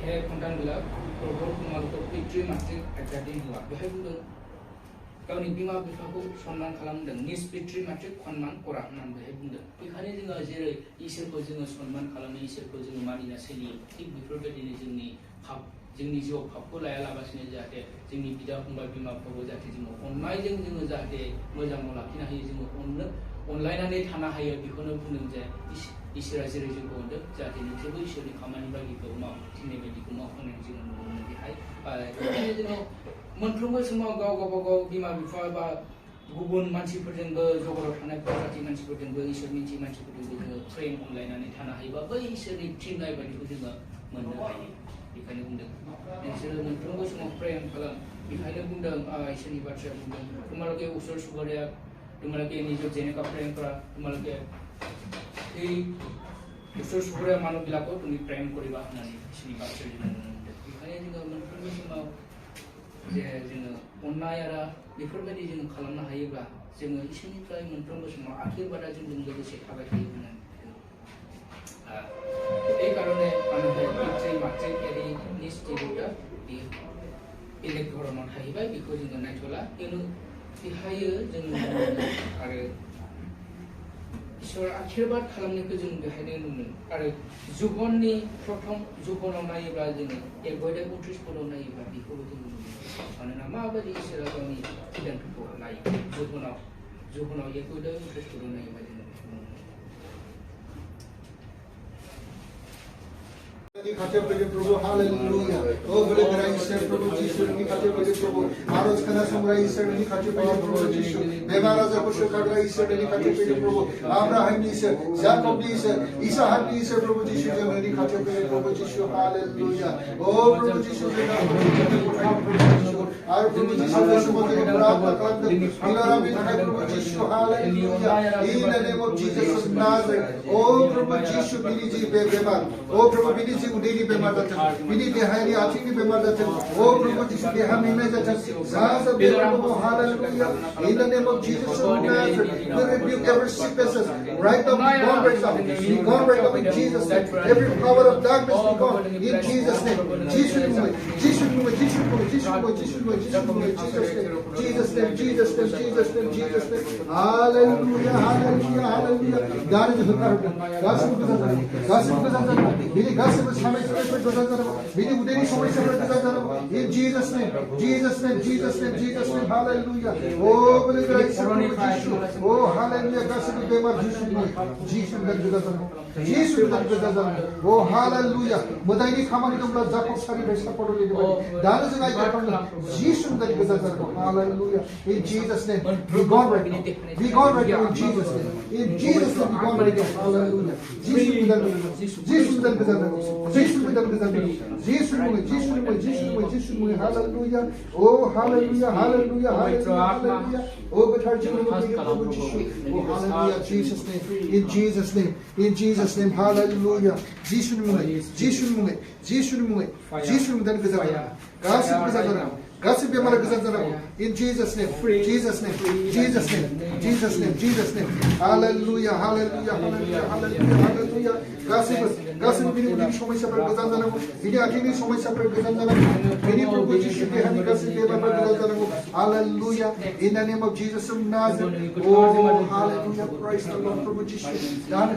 हे सन्तानफोरा प्रभु तुम्हारा पितृ मातृ आज्ञादि हुआ बेहाय बुंदों गावनि बिमा बिफाखौ सनमान खालामदों निज पितृ मातृ सनमान करा होननानै बेहाय बुंदों बेखायनो जोङो जेरै इसोरखौ जोङो सनमान खालामो इसोरखौ जोङो मानिना सोलियो थिग बेफोरबायदिनो जोंनि जिउआव पापखौ लायालाबासिनो जाहाथे जोंनि बिदा फंबाय बिमा बिफाखौ जाहाथे जोङो अननायजों जोङो जाहाथे मोजाङाव लाखिनो हायो जोङो अनलायनानै थानो हायो बेखौनो बुंदों जे इसोरा जेरै जोंखौ अनदों जाहाथे नोंसोरबो इसोरनि खामानि बायदिखौ थिननाय बायदिखौ मावफानाय जोङो नुनो मोनो बेहाय बेखायनो जोङो मोनफ्रोमबो समाव गाव गावबागाव बिमा बिफा बा गुबुन मानसिफोरजोंबो जगराव थानाय प्रजाति मानसिफोरजोंबो इसोर मिथियै मानसिफोरजोंबो जोङो प्रेम अनलायनानै थानो हायोबा बै इसोरनि थिननाय बायदिखौ जोङो मोननो हायो बेखायनो बुंदों नोंसोरो मोनफ्रोमबो समाव प्रेम खालाम बेखायनो बुंदों इसोरनि बाथ्राया बुंदों तुम्हारे उसर सुबुरिया तुम्हारे निजक जेनेका प्रेम करा तुम्हारे এই उसर सुबुरिया मानव বিলাকও তুমি প্রেম করিবা होननानै इसोरनि बाथ्राया जोङो नुनो मोनदों बेखायनो जोङो मोनफ्रोमबो समाव जे जोङो अननाय आरो बेफोरबायदि जोङो खालामनो हायोब्ला जोङो इसोरनिफ्राय मोनफ्रोमबो समाव आखिरबादा जोंजों लोगोसे थाबाय थायो होननानै এই কারণে মানুহে পিতৃ মাতৃ এৰি স্थिৰতা बेलेग धरनाव थाहैबाय बेखौ जोङो नायथ'ला किन्तु बेहायो जों आरो इसोर आखिरबाद खालामनायखौ जों बेहायनो नुनो आरो जुबननि प्रथम जुबनाव नायोब्ला जोङो एगयदा 29 नायोब्ला बेखौबो जों नुनो मानोना माबायदि इसोरा गावनि सिद्धान्तखौ लायो जुबनाव एगयदा 29 नायोब्ला जों खाते पड़े प्रभु हालेलुया ओ बोले मेरा ईश्वर प्रभु यीशु की खाते पड़े प्रभु आरोज खाना सुमरा ईश्वर की खाते पड़े प्रभु यीशु बेमार आजार को शुक्र कर ईश्वर की खाते पड़े प्रभु अब्राहम की ईश्वर याकूब की ईश्वर इसहाक की ईश्वर प्रभु यीशु की खाते पड़े प्रभु यीशु हालेलुया ओ प्रभु यीशु और प्रभु यीशु के सुबह के प्रार्थना करते इलारा में है प्रभु यीशु hallelujah in the name of Jesus of Nazareth ओ प्रभु यीशु बिनी जी बेमार ओ प्रभु बिनी जी उडेरी बेमार जाते बिनी देहानी आथिंग बेमार जाते ओ प्रभु यीशु देहा में नहीं जाते सास प्रभु hallelujah in the name of Jesus of Nazareth we rebuke every sicknesses right now be gone right now in Jesus name every power of darkness be gone in Jesus name Jesus name Jesus name Jesus name Jesus name Jesus name Jesus name Jesus name Jesus name Jesus name hallelujah hallelujah hallelujah God is hookar God is मेरी घर से समय समय पर गुजर जाना मेरी उधरी समय समय पर गुजर जाना in Jesus name Jesus name Jesus name Jesus name hallelujah oh बोले यीशु oh hallelujah घर से बेमार यीशु का गुजर जाना यीशु का गुजर जाना oh hallelujah मदाइनी खामानी तुम लोग जाको सारी बेस्ता पढ़ो ले दो दाने से नहीं करना यीशु का गुजर जाना hallelujah in Jesus name be gone right now be gone right now in Jesus name in Jesus name be gone right now hallelujah Jesus Ka Jesus hallelujah oh hallelujah hallelujah hallelujah oh betar Jeevan Mein Prabhu Yeshu oh hallelujah Jesus name in Jesus name hallelujah Jesus name dan kezaran kasih kezaran kasih बेमार गुजर जाना in Jesus name Jesus name Jesus name Jesus name Jesus name hallelujah hallelujah hallelujah hallelujah hallelujah kasih बिनी समस्या पर गुजर जाना बिनी आखिरी समस्या पर गुजर जाना बिनी प्रभु यीशु के हनी kasih बेमार पर गुजर जाना hallelujah in the name of Jesus of Nazareth oh hallelujah praise the Lord प्रभु यीशु दान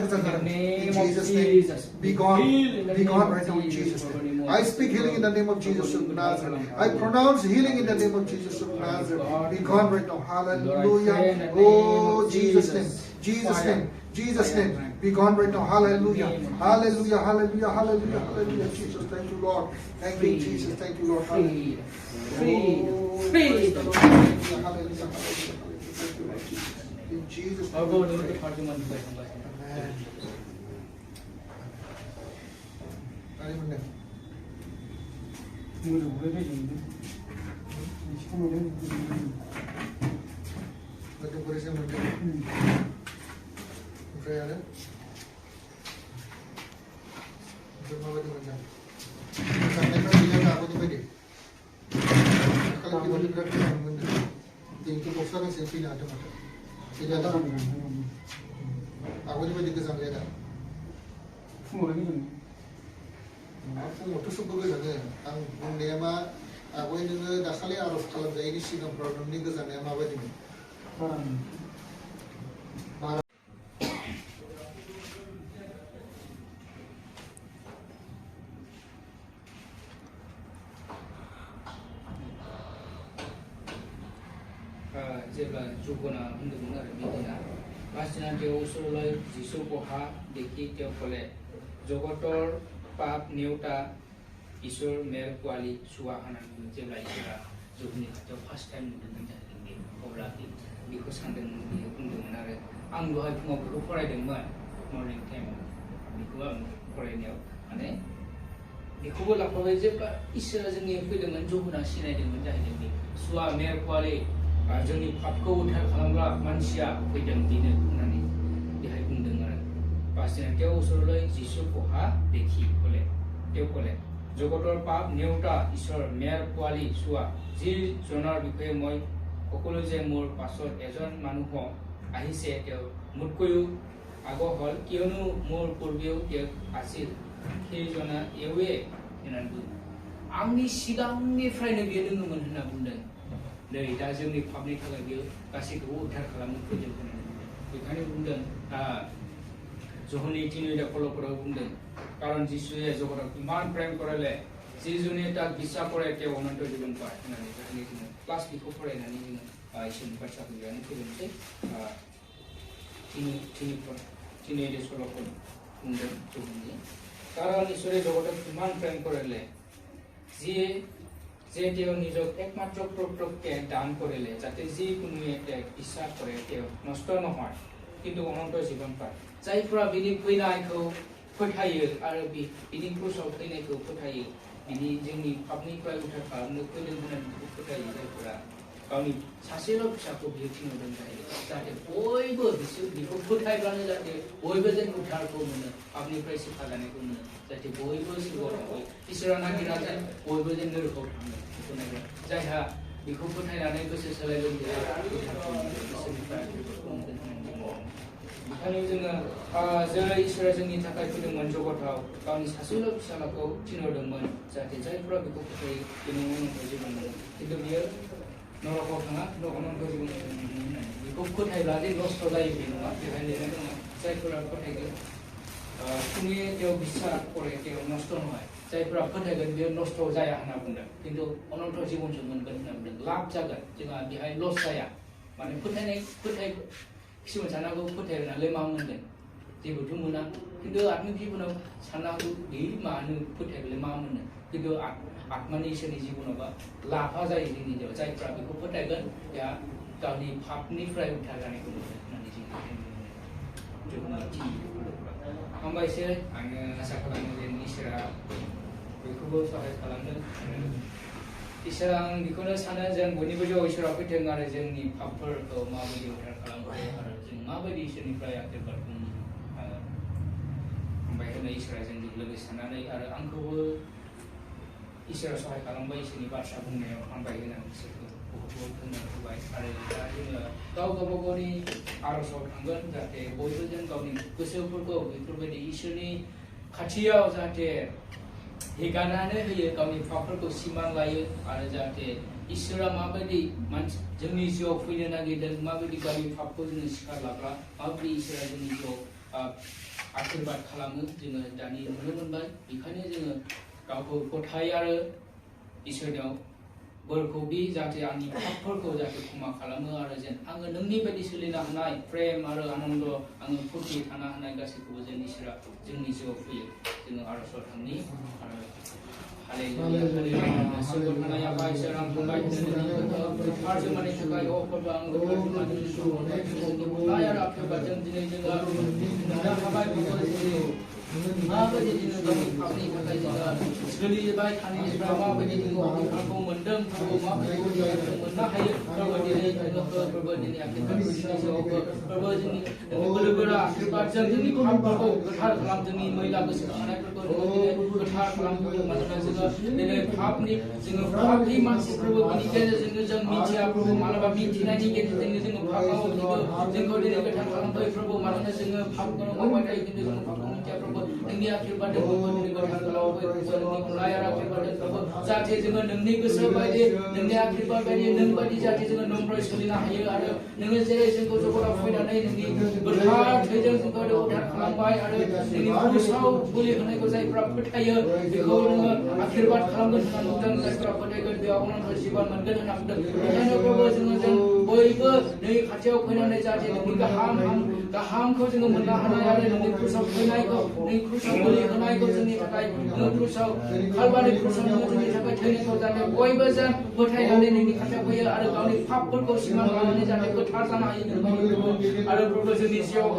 गुजर जाना in Jesus name be gone right now in Jesus name I speak healing in the name of Jesus of Nazareth I pronounce healing in the name of Jesus of Nazareth be gone right now hallelujah oh Jesus name Jesus name be gone right now hallelujah hallelujah hallelujah hallelujah hallelujah Jesus thank you Lord thank you Jesus thank you Lord hallelujah free hallelujah hallelujah in Jesus name amen Betul boleh saya बेनिफ्राय आरो माबायदि मोजां जानायफ्रा गैया आगोलनि बायदि खालि फैबानो बिराद मोजां मोनदों दिनैथ' दस्रा गांसे फैनो हादों माथो गैला दा आगोलनि बायदि गोजान गैया दा फुङावथ' सबबो गोजानो आं बुंनाया मा आगय नोङो दाखालि आर'ज खालामजायैनि सिगांफ्राव नोंनि गोजानाया माबायदिमोन जेब्ला जुगना होनदोंमोन आरो बिदिना बासिना देव सरलय जिसु बहा देखि देव कले जगतर पाप नेवता ईश्वर मेर कुआली सुवा होननानै जेब्ला इसोरा जुगनि खाथियाव फार्स्ट टाइम नुदोंमोन जाहैदों अब्ला बेखौ सानदोंमोन बेयो बुंदोंमोन आरो आं दहाय फुङाव बेखौ फरायदोंमोन मर्निं टाइमाव बेखौ आं फरायनायाव माने बेखौबो लाफाबाय जेब्ला इसोरा जोंनियाव फैदोंमोन जगना सिनायदोंमोन जाहैदों बे सुवा मेर कुआली जोंनि पापखौ उद्धार खालामग्रा मानसिया फैदों बेनो होननानै बेहाय बुंदों आरो बासिना देव सरलय जिसु बहा देखि कले देव कले জগতৰ পাপ নেওতা ঈশ্বৰ মেৰ পোৱালি চোৱা যি জনৰ বিষয়ে মই সকলো যে মোৰ পাছত এজন মানুহ আহিছে তেওঁ মোতকৈও আগৰ হ'ল কিয়নো মোৰ পূৰ্বেও তেওঁ আছিল সেইজনা এৱে होननानै बुङो आंनि सिगांनिफ्रायनो बियो दङमोन होनना बुंदों नै दा जोंनि पापनि थाखाय बियो गासैखौबो उद्धार खालामनो फैदों होननानै बेखायनो बुंदों जहनि 3:16 बुंदों कारण जिसुए जगतक इमान प्रेम कराले जिजुने ताक बिसा करे ते अनन्त जीवन पाय होननानै बेखायनो जोङो क्लास बिखौ फरायनानै जोङो इसोरनि बाथ्राखौ लिरनानै फैनोसै 3:16 बुंदों जहनि कारण ईश्वरे जगतक इमान प्रेम कराले যে তেওঁ নিজক একমাত্ৰ পুত্ৰকে দান কৰিলে যাতে যিকোনোৱে তেওঁক বিশ্বাস কৰে তেওঁ নষ্ট নহয় কিন্তু অনন্ত জীৱন পায় जायफोरा बिनि फैनायखौ फोथायो आरो बिनि क्रुसाव थैनायखौ फोथायो बिनि जोंनि पापनिफ्राय उद्धार खालामनो फैदों होननानै फोथायो जायफोरा गावनि सासेल' फिसाखौ बियो थिनहरदों जाहैदों जाहाथे बयबो बिखौ फोथायब्लानो जाहाथे बयबो जों उद्धारखौ मोनो पापनिफ्राय शिक्षा जानायखौ मोनो जाहाथे बयबो जिउआव थाङो इसोरा नागिरा जे बयबो जों नोरकआव थाङो बेखौ नागिरा जायहा बेखौ फोथायनानै गोसो सोलायगोन बियो उद्धारखौ मोनगोन इसोरनिफ्राय बेफोरखौ मोनगोन होननानै ओंखायनो जोङो जेरै इसोरा जोंनि थाखाय फैदोंमोन जगताव गावनि सासेल' फिसालाखौ थिनहरदोंमोन जाहाथे जायफोरा बेखौ फोथायो बेनि अनन्त जीवन मोनो खिन्थु बियो नरकाव थाङा अनन्त जीवन होननानै बेखौ फोथायब्ला जे नस्थ' जायो बे नङा बेहाय लिरनाय दङ जायफोरा फोथायगोन তুমি তেওঁ বিশ্বাস কৰে তেওঁ নষ্ট নহয় जायफोरा फोथायगोन बेयो नस्थ' जाया होनना बुंदों खिन्थु अनन्त जीवनसो मोनगोन होनना बुंदों लाब जागोन जोंहा बेहाय लस जाया माने फोथाय किसुमान सानांगौ फोथायनानै मा मोनगोन जेबोथ' मोना खिन्थु आत्मिक जीवनाव साननांगौ बे मानो फोथायब्लालाय मा मोनो खिन्थु आत्मानि इसोरनि जीवनावबा लाफा जायो जोंनि जिउआव जायफ्रा बेखौ फोथायगोन बेहा गावनि पापनिफ्राय उद्धार जानायखौ मोनो होननानै जों हामबायसै आङो आसा खालामो जे इसोरा बेखौबो सहाय खालामदों इसोर आं बेखौनो सानो जों बयनिबो जिउआव इसोरा फैथों आरो जोंनि पापफोरखौ माबायदि उद्धार खालामो आरो जों माबायदि इसोरनिफ्राय आशीर्बादखौ मोनो हामबाय होनो इसोरा जोंजों लोगोसे थानानै आरो आंखौबो इसोरा सहाय खालामबाय इसोरनि बाथ्रा बुंनायाव हामबाय होनानै इसोरखौ बहुत धन्यबाद होबाय आरो दा जोङो गावबा गावनि आर'जआव थांगोन जाहाथे बयबो जों गावनि गोसोफोरखौ बेफोरबायदि इसोरनि खाथियाव जाहाथे हेगारनानै होयो गावनि पापफोरखौ सिमान लायो आरो जाहाथे इसोरा माबायदि जोंनि जिउआव फैनो नागिरदों माबायदि गावनि पापखौ जोङो सिखार लाग्रा माबायदि इसोरा जोंनि जिउआव आशीर्बाद खालामो जोङो दानि नुनो मोनबाय बेखायनो जोङो गावखौ गथाय आरो इसोरनियाव बोरखौ बि जाहाथे आंनि पापफोरखौ जाहाथे क्षमा खालामो आरो जेन आङो नोंनि बायदि सोलिनो हानाय प्रेम आरो आनन्द आङो फुर्ति थानो हानाय गासैखौबो जों इसोरा जोंनि जिउआव फैयो जोङो आर'जआव थांनि आरो हालेलुया हालेलुया सोरगोआव थानाय आफा इसोर आं बुंबाय गोथार जोंनि थाखाय अफरबा आं गोथार जोंनि सुबुंफोरनि बुंनाय आरो आफेबाजों दिनै जोङो नुनो हाबाय बेखौ माबायदि जोङो गावनि पापनि थाखाय जोङो सोलिबाय थानायफ्रा माबायदि जोङो अफिफोरखौ मोनदों प्रभु माबायदि जों मोननो हायो प्रभु दिनै जोङो प्रभु दिनै आखिरफोरनि सायावबो प्रभु जोंनि बोलोगोरा आशीर्बादजों जोंनि पापफोरखौ गोथार खालाम जोंनि मैला गोसो खानायफोरखौ दिनै गोथार खालामदों मानोना जोङो दिनै पापनि मानसिफोरबो बिनि गेजेरजों जों मिथिया प्रभु मालाबा मिथिनायनि गेजेरजों जोङो पापाव जोंखौ दिनै गोथार खालामबाय प्रभु मानोना जोङो पापखौ मावबाय थायो खिन्थु जोङो पापखौ मिथिया प्रभु नोंनि आखिरबादजों दिनै गोथार खालामबाय प्रभु नोंनि अननाय आरो आखिरबादजों प्रभु जाहाथे जोङो नोंनि गोसो बायदि नोंनि आखिरबाद बायदि नों बायदि जाहाथे जोङो नम्रै सोलिनो हायो आरो नोङो जेरै जोंखौ जगताव फैनानै नोंनि गोथार थैजों जोंखौ उद्धार खालामबाय आरो नोंनि क्रुसाव बोलि होनायखौ जायफ्रा फोथायो बेखौ नोङो आखिरबाद खालामगोन होनना बुंदों जायफ्रा फोथायगोन बेयाव अनन्त जिबन मोनगोन होनना बुंदों बेखायनो प्रभु जों बयबो नोंनि खाथियाव फैनानै जाहाथे नोंनि गाहामखौ जोङो मोननो हानाय आरो नोंनि क्रुसाव फैनायखौ नोंनि क्रुसाव बोलि होनायखौ जोंनि थाखाय नोङो क्रुसाव खालबारि क्रुसाव नोङो जोंनि थाखाय थैनायखौ जाहाथे बयबो जों फोथायनानै नोंनि खाथियाव फैयो आरो गावनि पापफोरखौ सिमान लानानै जाहाथे गोथार जानो हायो आरो प्रभु जोंनि जिउआव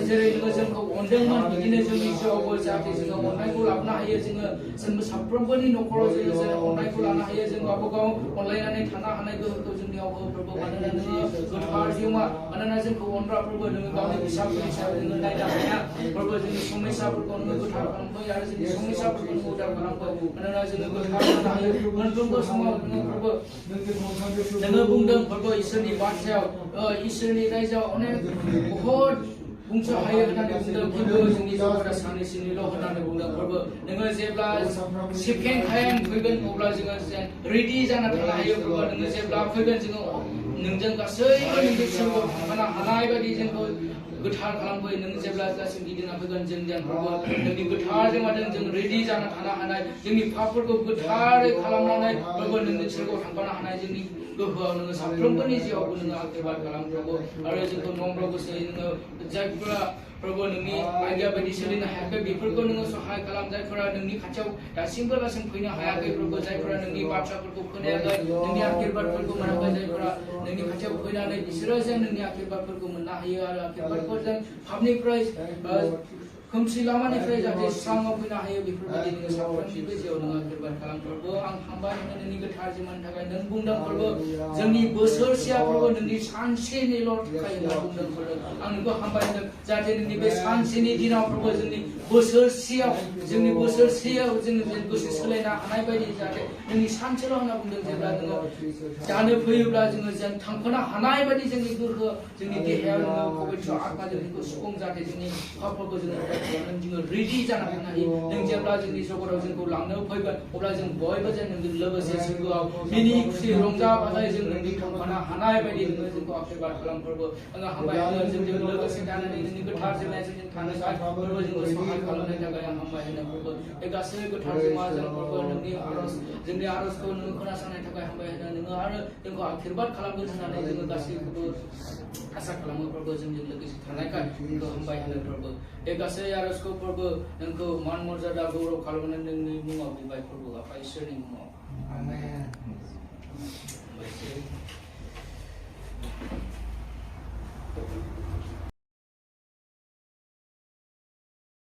जेरै नोङो जोंखौ अनदोंमोन बिदिनो जोंनि जिउआवबो जाहाथे जोङो अननायखौ लाबोनो हायो जोङो साफ्रोमबोनि न'खराव जोङो जेरै अननायखौ लानो हायो जों गावबा गाव अनलायनानै थानो हानाय गोहोखौ जोंनियाव हो प्रभु मानोना नोङो गोथार जिउमा मानोना जोंखौ अनग्रा प्रभु नोङो गावनि फिसाफोरनि सायाव जोङो नायनो हाया प्रभु जोंनि समस्याफोरखौ नोङो गोथार खालामफै आरो जोंनि समस्याफोरखौ नोङो उदार खालामफै मानोना जोङो गोथार जानो हायो मोनफ्रोमबो समाव नोङो प्रभु नोङो बुंदों प्रभु इसोरनि बाथ्रायाव इसोरनि रायजोआव अनेक बहुद बुंस' हायो होननानै बुंदों खिन्थु जोंनि जगता सानैसोनिल' होननानै बुंदों प्रभु नोङो जेब्ला सेकेन्ड टाइम फैगोन अब्ला जोङो रेडि जाना थानो हायो प्रभु नोङो जेब्ला फैगोन जोङो नोंजों गासैबो नोंनि जिउआव थांफानो हानाय बायदि जोंखौ गोथार खालामफै नों जेब्ला गासिम गिदिंना फैगोन जों प्रभु नोंनि गोथार जों जों रेडि जाना थानो हानाय जोंनि पापफोरखौ गोथारै खालामनानै प्रभु नोंनि सोरगोआव थांफानो हानाय जोंनि गोहोआव नोङो साफ्रोमबोनि जिउआवबो नोङो आशीर्बाद खालाम प्रभु आरो जोंखौ नम्र गोसोयै नोङो जायफोरा प्रभु नोंनि आज्ञा बायदि सोलिनो हायाखै बेफोरखौ नोङो सहाय खालाम जायफोरा नोंनि खाथियाव दासिमबो फैनो हायाखै प्रभु जायफोरा नोंनि बाथ्राफोरखौ खोनायाखै नोंनि आशीर्बादफोरखौ मोनाखै जायफोरा नोंनि खाथियाव फैनानै बिसोरो जों नोंनि आशीर्बादफोरखौ मोननो हायो आरो आशीर्बादफोरजों पापनिफ्राय खोमसि लामानिफ्राय जाहाथे स्राङाव फैनो हायो बेफोरबायदि नोङो साफ्रोमनिबो जिउआव नोङो आशीर्बाद खालाम प्रभु आं हामबाय होनो नोंनि गोथार जिउमानि थाखाय नों बुंदों प्रभु जोंनि बोसोरसेया प्रभु नोंनि सानसेनिल' थाखाय होनना बुंदों प्रभु आं नोंखौ हामबाय होनदों जाहाथे नोंनि बे सानसेनि दिनाव प्रभु जोंनि बोसोरसेयाव जोङो गोसो सोलायनो हानाय बायदि जाहाथे नोंनि सानसेल' होनना बुंदों जेब्ला नोङो जानो फैयोब्ला जोङो जों थांफानो हानाय बायदि जोंनि गोहो जोंनि देहायाव नोङो पबित्र आत्माजों नोंखौ सुफुं जाहाथे जोंनि पापफोरखौ जोङो रेडि जाना थानो हायो नों जेब्ला जोंनि जगताव जोंखौ लांनो फैगोन अब्ला जों बयबो जों नोंजों लोगोसे सोरगोआव मिनि खुसि रंजा बाजायै जों नोंनि थांफानो हानाय बायदि नोङो जोंखौ आशीर्बाद खालाम प्रभु आङो हामबाय होनो जोंजों लोगोसे थानानै नोंनि गोथार जेंनाजों जों थानो थाखाय प्रभु जोंखौ सहाय खालामनायनि थाखाय आं हामबाय होनो प्रभु बे गासै गोथार जेंना जों प्रभु नोंनि आरजखौ नोङो खोनासंनायनि थाखाय हामबाय होनो नोङो आरो जोंखौ आशीर्बाद खालामगोन होननानै जोङो गासैखौबो आसा खालामो प्रभु जोंजों लोगोसे थानायखाय नोंखौ हामबाय होनो प्रभु बे गासै आरजखौ प्रभु नोंखौ मान मर्यादा गौरव खालामनानै नोंनि मुङाव बिबाय प्रभु आफा इसोरनि मुङाव आमेन